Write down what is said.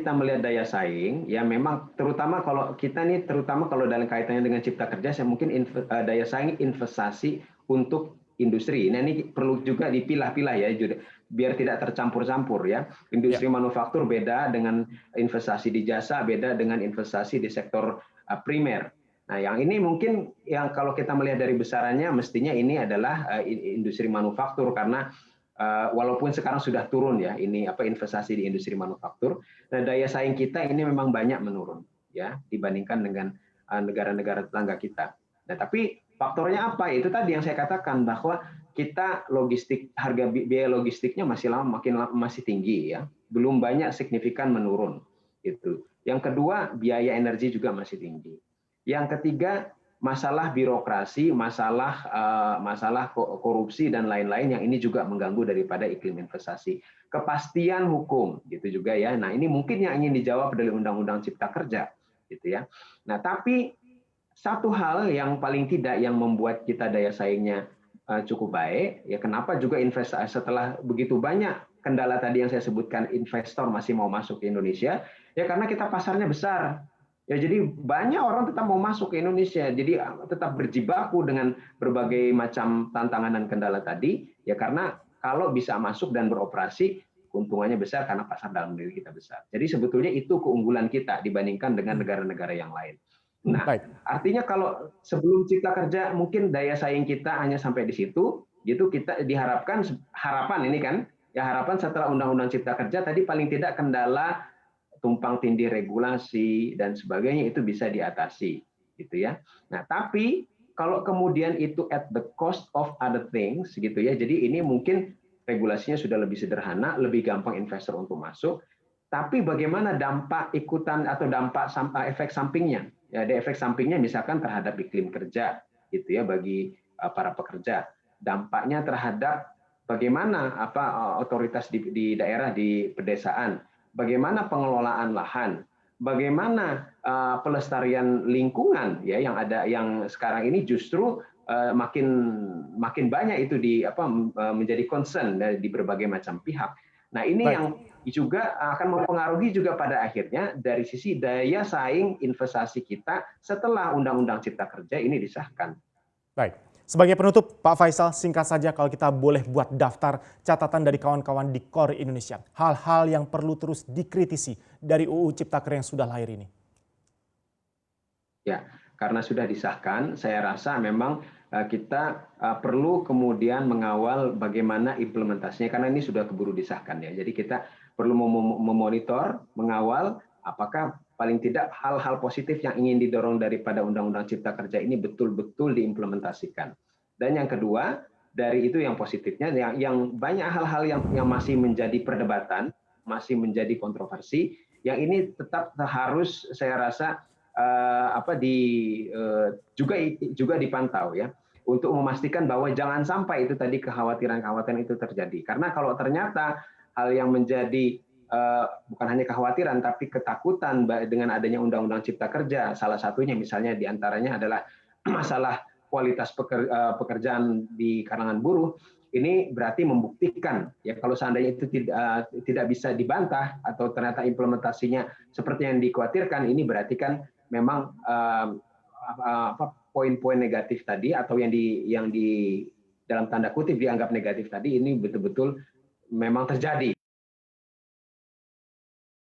kita melihat daya saing, ya memang terutama kalau kita nih, terutama kalau dalam kaitannya dengan cipta kerja, saya mungkin daya saing investasi untuk industri. Nah ini perlu juga dipilah-pilah ya, biar tidak tercampur-campur ya. Ya, Industri manufaktur beda dengan investasi di jasa, beda dengan investasi di sektor primer. Nah yang ini mungkin yang kalau kita melihat dari besarannya, mestinya ini adalah industri manufaktur karena walaupun sekarang sudah turun ya ini investasi di industri manufaktur, nah, daya saing kita ini memang banyak menurun ya dibandingkan dengan negara-negara tetangga kita. Nah, tapi faktornya apa? Itu tadi yang saya katakan bahwa kita harga biaya logistiknya masih tinggi ya, belum banyak signifikan menurun gitu. Yang kedua, biaya energi juga masih tinggi. Yang ketiga, masalah birokrasi, masalah korupsi dan lain-lain yang ini juga mengganggu daripada iklim investasi. Kepastian hukum gitu juga ya. Nah, ini mungkin yang ingin dijawab dari Undang-Undang Cipta Kerja gitu ya. Nah, tapi satu hal yang paling tidak yang membuat kita daya saingnya cukup baik, ya kenapa juga investasi setelah begitu banyak kendala tadi yang saya sebutkan investor masih mau masuk ke Indonesia, ya karena kita pasarnya besar. Ya, jadi banyak orang tetap mau masuk ke Indonesia. Jadi tetap berjibaku dengan berbagai macam tantangan dan kendala tadi, ya karena kalau bisa masuk dan beroperasi, keuntungannya besar karena pasar dalam negeri kita besar. Jadi sebetulnya itu keunggulan kita dibandingkan dengan negara-negara yang lain. Nah, baik. artinya kalau sebelum cipta kerja mungkin daya saing kita hanya sampai di situ, gitu kita diharapkan harapan ini kan, ya harapan setelah Undang-Undang Cipta Kerja tadi paling tidak kendala tumpang tindih regulasi dan sebagainya itu bisa diatasi, gitu ya. Nah, tapi kalau kemudian itu at the cost of other things, gitu ya. Jadi ini mungkin regulasinya sudah lebih sederhana, lebih gampang investor untuk masuk. Tapi bagaimana dampak ikutan atau dampak efek sampingnya? Ya, ada efek sampingnya misalkan terhadap iklim kerja, gitu ya, bagi para pekerja. Dampaknya terhadap bagaimana otoritas di daerah di pedesaan, bagaimana pengelolaan lahan, bagaimana pelestarian lingkungan ya yang sekarang ini justru makin banyak itu menjadi concern di berbagai macam pihak. Nah, ini Baik. yang juga akan mempengaruhi juga pada akhirnya dari sisi daya saing investasi kita setelah Undang-Undang Cipta Kerja ini disahkan. Baik. Sebagai penutup, Pak Faisal, singkat saja kalau kita boleh buat daftar catatan dari kawan-kawan di KOR Indonesia. Hal-hal yang perlu terus dikritisi dari UU Cipta Kerja yang sudah lahir ini. Ya, karena sudah disahkan, saya rasa memang kita perlu kemudian mengawal bagaimana implementasinya, karena ini sudah keburu disahkan ya. Jadi kita perlu memonitor, mengawal apakah paling tidak hal-hal positif yang ingin didorong daripada Undang-Undang Cipta Kerja ini betul-betul diimplementasikan. Dan yang kedua, dari itu yang positifnya, yang banyak hal-hal yang masih menjadi perdebatan, masih menjadi kontroversi, yang ini tetap harus saya rasa juga dipantau ya untuk memastikan bahwa jangan sampai itu tadi kekhawatiran-kekhawatiran itu terjadi. Karena kalau ternyata hal yang menjadi bukan hanya kekhawatiran tapi ketakutan dengan adanya Undang-Undang Cipta Kerja, salah satunya misalnya diantaranya adalah masalah kualitas pekerjaan di kalangan buruh, ini berarti membuktikan ya kalau seandainya itu tidak bisa dibantah atau ternyata implementasinya seperti yang dikhawatirkan, ini berarti kan memang poin-poin negatif tadi atau yang di dalam tanda kutip dianggap negatif tadi ini betul-betul memang terjadi